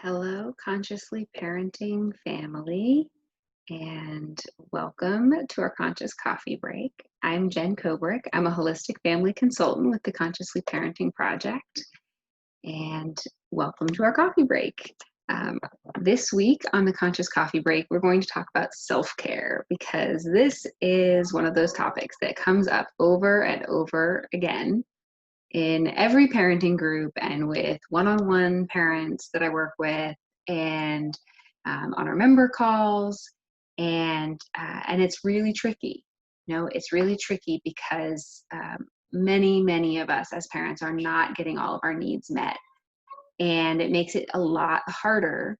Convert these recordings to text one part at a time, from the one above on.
Hello, Consciously Parenting family, and welcome to our Conscious Coffee Break. I'm Jen Kobrick. I'm a holistic family consultant with the Consciously Parenting Project, and welcome to our coffee break. Um, this week on the Conscious Coffee Break, we're going to talk about self-care because this is one of those topics that comes up over and over again in every parenting group and with one-on-one parents that I work with and on our member calls. And it's really tricky. It's really tricky because many of us as parents are not getting all of our needs met. And it makes it a lot harder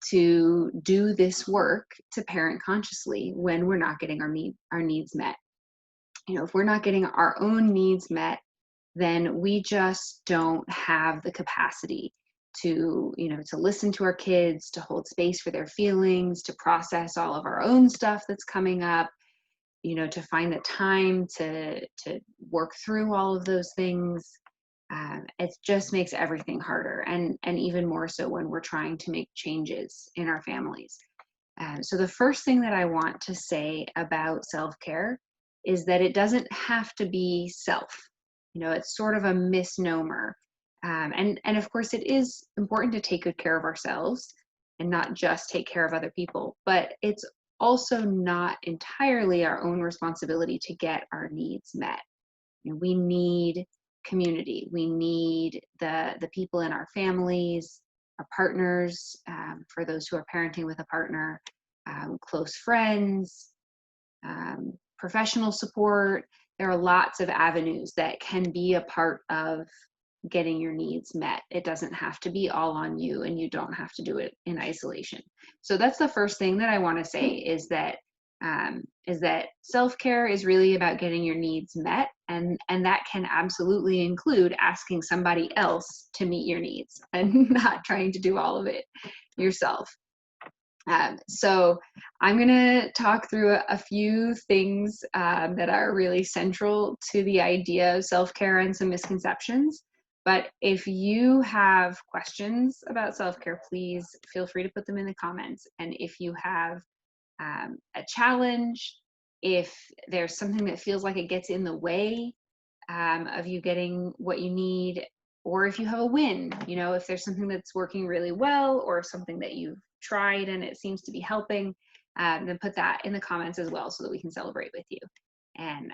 to do this work to parent consciously when we're not getting our needs met. If we're not getting our own needs met, then we just don't have the capacity to listen to our kids, to hold space for their feelings, to process all of our own stuff that's coming up, to find the time to work through all of those things. It just makes everything harder, and even more so when we're trying to make changes in our families. So the first thing that I want to say about self-care is that it doesn't have to be self. It's sort of a misnomer. And of course, it is important to take good care of ourselves and not just take care of other people, but it's also not entirely our own responsibility to get our needs met. We need community. We need the people in our families, our partners, for those who are parenting with a partner, close friends, professional support. There are lots of avenues that can be a part of getting your needs met. It doesn't have to be all on you, and you don't have to do it in isolation. So that's the first thing that I want to say is that self-care is really about getting your needs met, and that can absolutely include asking somebody else to meet your needs and not trying to do all of it yourself. So I'm going to talk through a few things that are really central to the idea of self-care and some misconceptions. But if you have questions about self-care, please feel free to put them in the comments. And if you have a challenge, if there's something that feels like it gets in the way of you getting what you need, or if you have a win, if there's something that's working really well or something that you've tried and it seems to be helping, then put that in the comments as well so that we can celebrate with you. And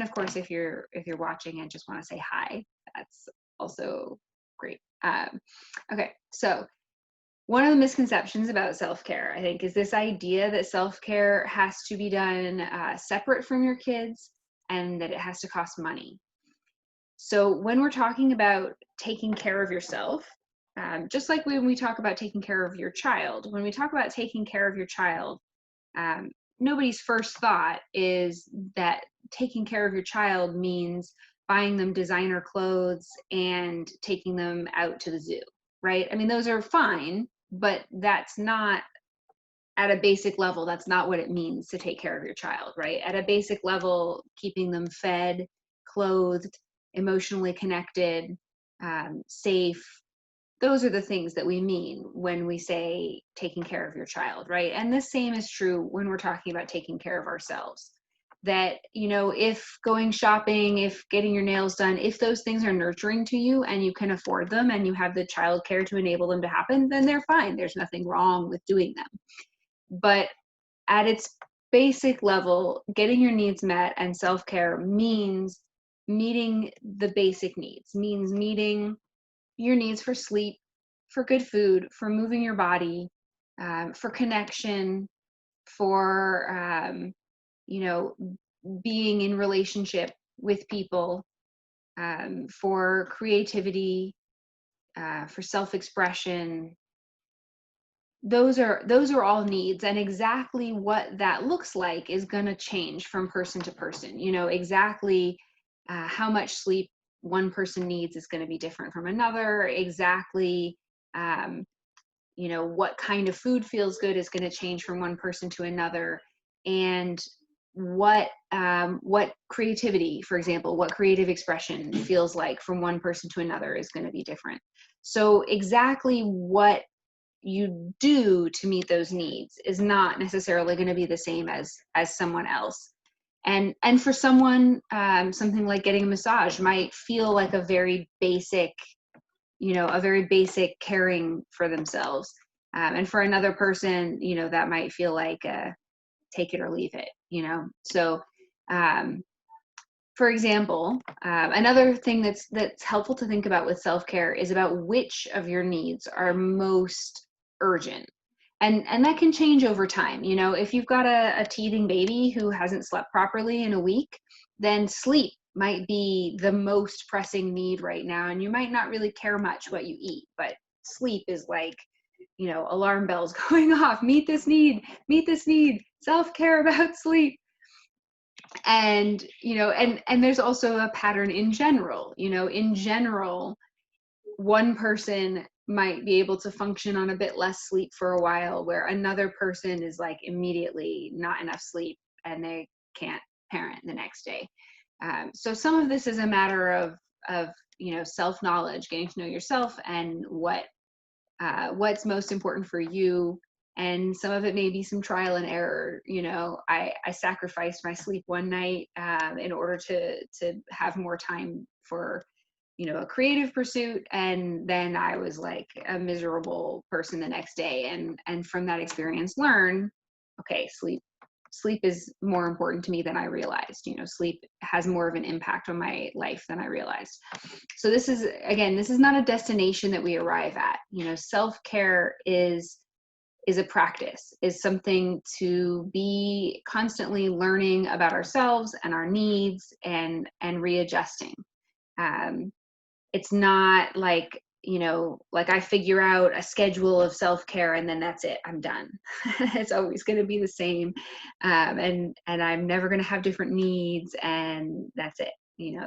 of course, if you're watching and just want to say hi, that's also great. Okay, so one of the misconceptions about self-care, I think, is this idea that self-care has to be done separate from your kids and that it has to cost money. So when we're talking about taking care of yourself, just like when we talk about taking care of your child, when we talk about taking care of your child, nobody's first thought is that taking care of your child means buying them designer clothes and taking them out to the zoo, right? I mean, those are fine, but that's not, at a basic level, that's not what it means to take care of your child, right? At a basic level, keeping them fed, clothed, emotionally connected, safe, those are the things that we mean when we say taking care of your child, right? And the same is true when we're talking about taking care of ourselves. That, if going shopping, if getting your nails done, if those things are nurturing to you and you can afford them and you have the childcare to enable them to happen, then they're fine. There's nothing wrong with doing them. But at its basic level, getting your needs met and self-care means meeting the basic needs, means meeting your needs for sleep, for good food, for moving your body, for connection, for being in relationship with people, for creativity, for self-expression. Those are all needs, and exactly what that looks like is going to change from person to person. Exactly how much sleep one person needs is going to be different from another. Exactly what kind of food feels good is going to change from one person to another. And what creativity, for example, what creative expression feels like from one person to another is going to be different. So exactly what you do to meet those needs is not necessarily going to be the same as someone else. And for someone, something like getting a massage might feel like a very basic, a very basic caring for themselves. And for another person, that might feel like take it or leave it. So, for example, another thing that's helpful to think about with self-care is about which of your needs are most urgent. And that can change over time. If you've got a teething baby who hasn't slept properly in a week, then sleep might be the most pressing need right now. And you might not really care much what you eat, but sleep is like, alarm bells going off. Meet this need, self-care about sleep. And there's also a pattern in general. In general, one person might be able to function on a bit less sleep for a while, where another person is like immediately not enough sleep and they can't parent the next day. So some of this is a matter of self-knowledge, getting to know yourself and what's most important for you. And some of it may be some trial and error. I sacrificed my sleep one night in order to have more time for a creative pursuit, and then I was like a miserable person the next day. And from that experience, learn, okay, sleep is more important to me than I realized. Sleep has more of an impact on my life than I realized. So this is not a destination that we arrive at. Self-care is a practice, is something to be constantly learning about ourselves and our needs and readjusting. It's not like, like I figure out a schedule of self-care and then that's it, I'm done. It's always going to be the same. And I'm never going to have different needs and that's it.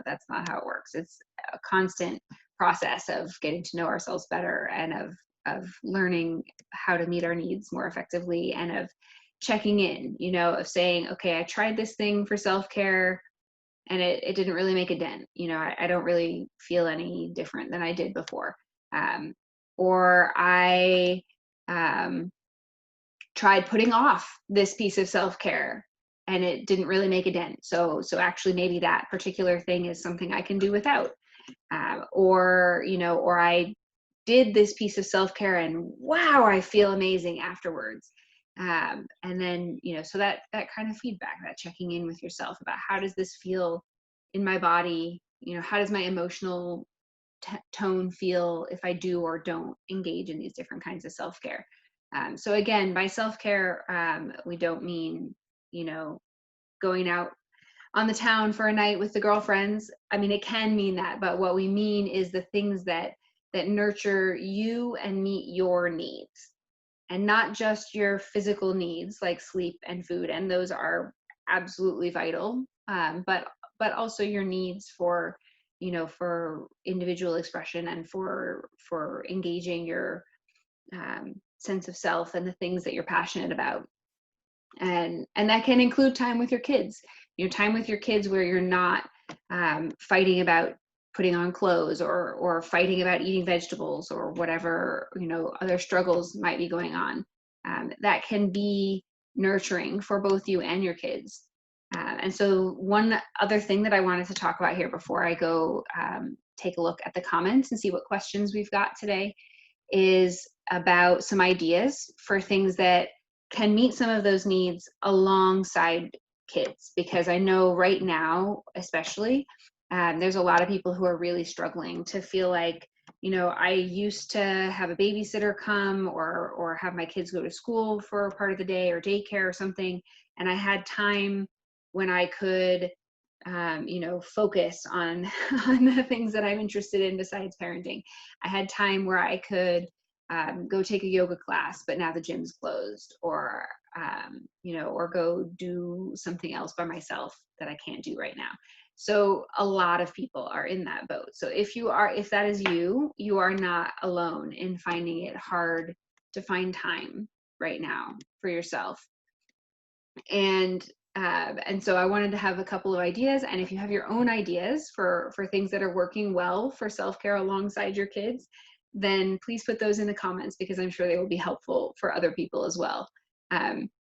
That's not how it works. It's a constant process of getting to know ourselves better and of learning how to meet our needs more effectively, and of checking in, of saying, okay, I tried this thing for self-care and it didn't really make a dent. I don't really feel any different than I did before. Or I tried putting off this piece of self-care and it didn't really make a dent. So actually maybe that particular thing is something I can do without. Or I did this piece of self-care and wow, I feel amazing afterwards. And then, so that kind of feedback, that checking in with yourself about how does this feel in my body? How does my emotional tone feel if I do or don't engage in these different kinds of self-care? So again, by self-care, we don't mean, going out on the town for a night with the girlfriends. I mean, it can mean that, but what we mean is the things that nurture you and meet your needs, and not just your physical needs like sleep and food, and those are absolutely vital, but also your needs for for individual expression and for engaging your sense of self and the things that you're passionate about. And that can include time with your kids, time with your kids where you're not fighting about putting on clothes or fighting about eating vegetables or whatever, other struggles might be going on. That can be nurturing for both you and your kids. And so one other thing that I wanted to talk about here before I go take a look at the comments and see what questions we've got today is about some ideas for things that can meet some of those needs alongside kids. Because I know right now, especially, there's a lot of people who are really struggling to feel like, I used to have a babysitter come or have my kids go to school for a part of the day or daycare or something. And I had time when I could, focus on, on the things that I'm interested in besides parenting. I had time where I could go take a yoga class, but now the gym's closed, or or go do something else by myself that I can't do right now. So a lot of people are in that boat. So if that is you, you are not alone in finding it hard to find time right now for yourself. And so I wanted to have a couple of ideas. And if you have your own ideas for things that are working well for self-care alongside your kids, then please put those in the comments, because I'm sure they will be helpful for other people as well.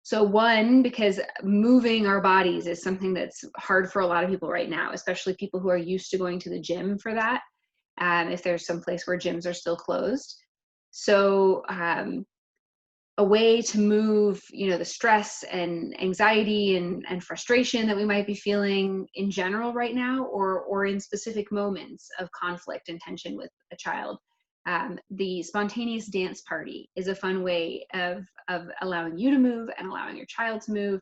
So one, because moving our bodies is something that's hard for a lot of people right now, especially people who are used to going to the gym for that, if there's some place where gyms are still closed. So a way to move, the stress and anxiety and frustration that we might be feeling in general right now, or in specific moments of conflict and tension with a child. The spontaneous dance party is a fun way of allowing you to move and allowing your child to move.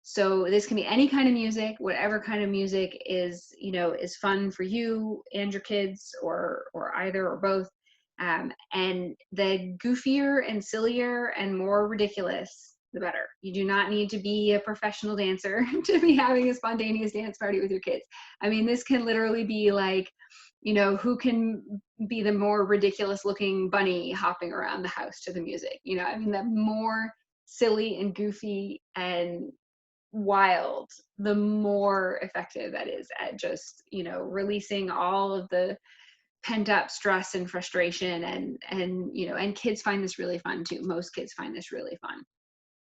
So this can be any kind of music, whatever kind of music is fun for you and your kids, or either or both. And the goofier and sillier and more ridiculous, the better. You do not need to be a professional dancer to be having a spontaneous dance party with your kids. I mean, this can literally be like, who can be the more ridiculous looking bunny hopping around the house to the music. I mean, the more silly and goofy and wild, the more effective that is at just, releasing all of the pent up stress and frustration. And kids find this really fun too. Most kids find this really fun.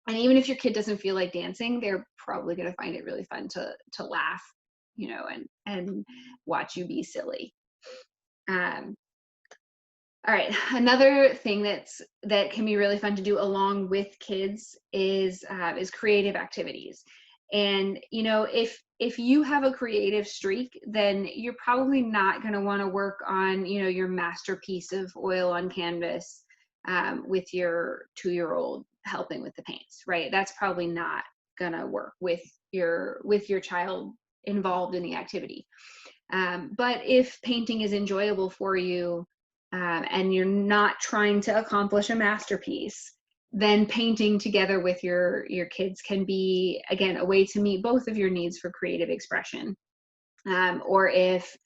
And even if your kid doesn't feel like dancing, they're probably going to find it really fun to laugh, and watch you be silly. All right, another thing that can be really fun to do along with kids is creative activities. And if you have a creative streak, then you're probably not going to want to work on your masterpiece of oil on canvas with your 2-year-old helping with the paints, right? That's probably not going to work with your child involved in the activity. But if painting is enjoyable for you, and you're not trying to accomplish a masterpiece, then painting together with your kids can be, again, a way to meet both of your needs for creative expression. Or if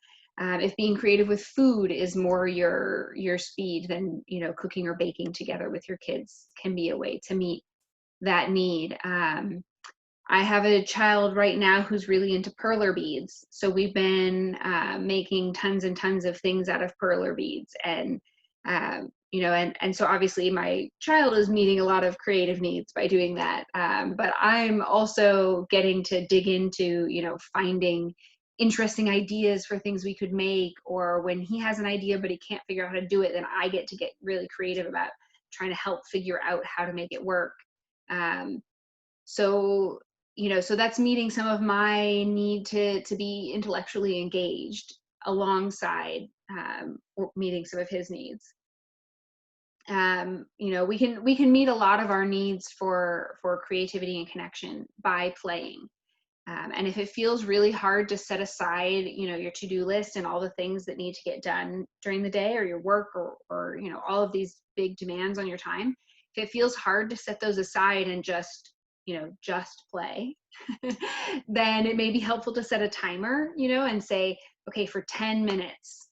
being creative with food is more your speed, then cooking or baking together with your kids can be a way to meet that need. I have a child right now who's really into perler beads. So we've been making tons and tons of things out of perler beads. And, and so obviously my child is meeting a lot of creative needs by doing that. But I'm also getting to dig into, finding interesting ideas for things we could make, or when he has an idea but he can't figure out how to do it, then I get to get really creative about trying to help figure out how to make it work. So that's meeting some of my need to be intellectually engaged alongside meeting some of his needs. We can meet a lot of our needs for creativity and connection by playing. And if it feels really hard to set aside, your to-do list and all the things that need to get done during the day, or your work, or all of these big demands on your time, if it feels hard to set those aside and just play, then it may be helpful to set a timer, and say, okay, for 10 minutes,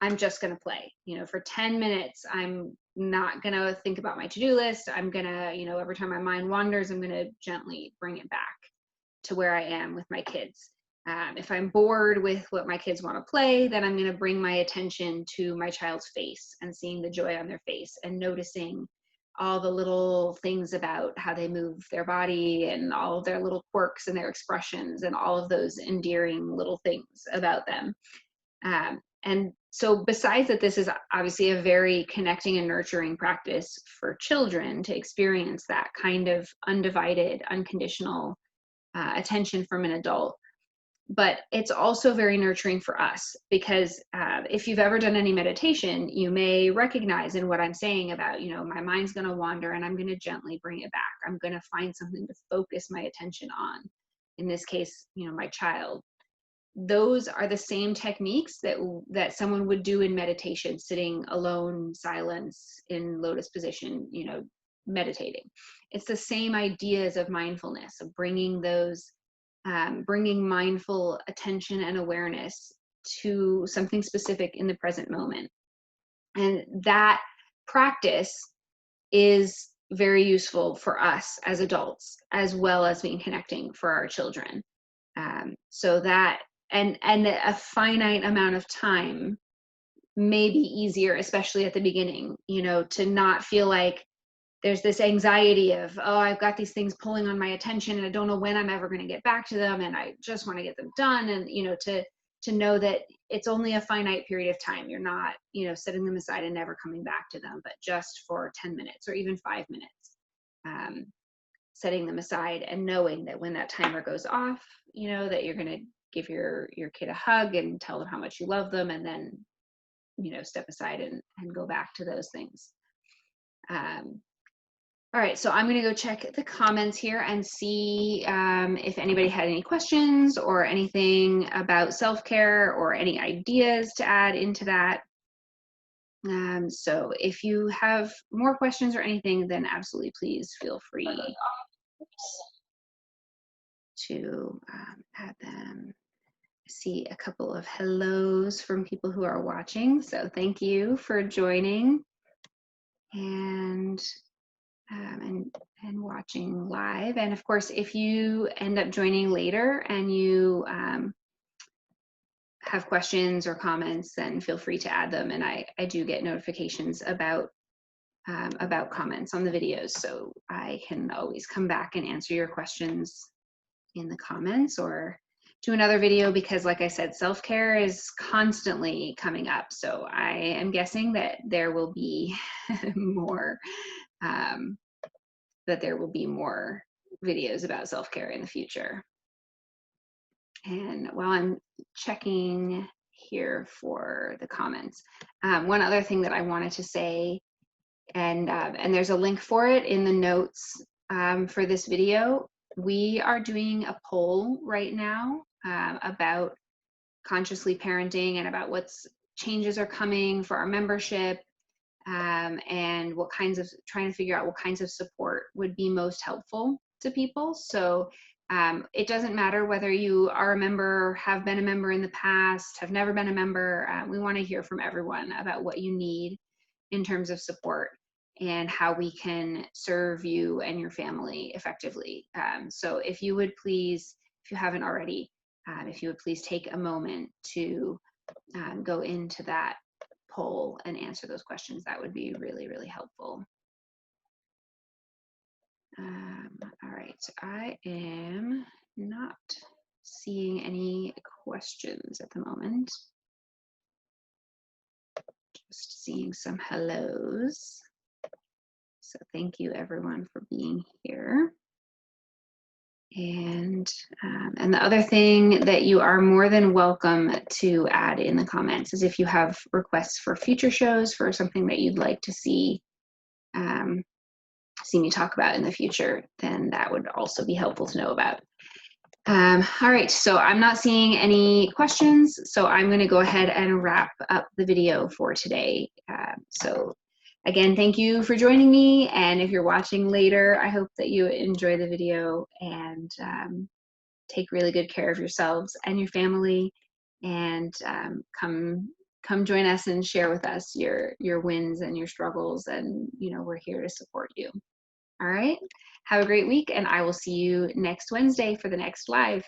I'm just going to play. For 10 minutes, I'm not going to think about my to-do list. I'm going to, every time my mind wanders, I'm going to gently bring it back to where I am with my kids. If I'm bored with what my kids want to play, then I'm going to bring my attention to my child's face and seeing the joy on their face and noticing all the little things about how they move their body and all of their little quirks and their expressions and all of those endearing little things about them. And so besides that, this is obviously a very connecting and nurturing practice for children to experience that kind of undivided, unconditional attention from an adult. But it's also very nurturing for us, because if you've ever done any meditation, you may recognize in what I'm saying about, my mind's going to wander and I'm going to gently bring it back. I'm going to find something to focus my attention on. In this case, my child. Those are the same techniques that someone would do in meditation, sitting alone, silence, in lotus position, meditating. It's the same ideas of mindfulness, of bringing mindful attention and awareness to something specific in the present moment. And that practice is very useful for us as adults, as well as being connecting for our children. So that, and a finite amount of time may be easier, especially at the beginning, you know, to not feel like there's this anxiety of, oh, I've got these things pulling on my attention and I don't know when I'm ever going to get back to them, and I just want to get them done. And, you know, to know that it's only a finite period of time. You're not, you know, setting them aside and never coming back to them, but just for 10 minutes or even 5 minutes. Setting them aside and knowing that when that timer goes off, you know, that you're going to give your kid a hug and tell them how much you love them, and then, you know, step aside and go back to those things. All right, so I'm going to go check the comments here and see if anybody had any questions or anything about self-care or any ideas to add into that. So if you have more questions or anything, then absolutely please feel free to add them. I see a couple of hellos from people who are watching, so thank you for joining and watching live. And of course, if you end up joining later and you have questions or comments, then feel free to add them. And I do get notifications about comments on the videos, so I can always come back and answer your questions in the comments or do another video, because like I said, self-care is constantly coming up. So I am guessing that there will be more videos about self-care in the future. And while I'm checking here for the comments, one other thing that I wanted to say, and there's a link for it in the notes for this video. We are doing a poll right now about consciously parenting and about what changes are coming for our membership, and what kinds of, trying to figure out what kinds of support would be most helpful to people. So it doesn't matter whether you are a member, have been a member in the past, have never been a member. We want to hear from everyone about what you need in terms of support and how we can serve you and your family effectively. So if you would please, if you haven't already, if you would please take a moment to go into that poll and answer those questions, that would be really, really helpful. All right, I am not seeing any questions at the moment. Just seeing some hellos. So thank you everyone for being here. And the other thing that you are more than welcome to add in the comments is if you have requests for future shows, for something that you'd like to see me talk about in the future, then that would also be helpful to know about. All right, so I'm not seeing any questions, so I'm going to go ahead and wrap up the video for today. So again, thank you for joining me, and if you're watching later, I hope that you enjoy the video and take really good care of yourselves and your family, and come join us and share with us your wins and your struggles, and you know, we're here to support you. All right, have a great week, and I will see you next Wednesday for the next live.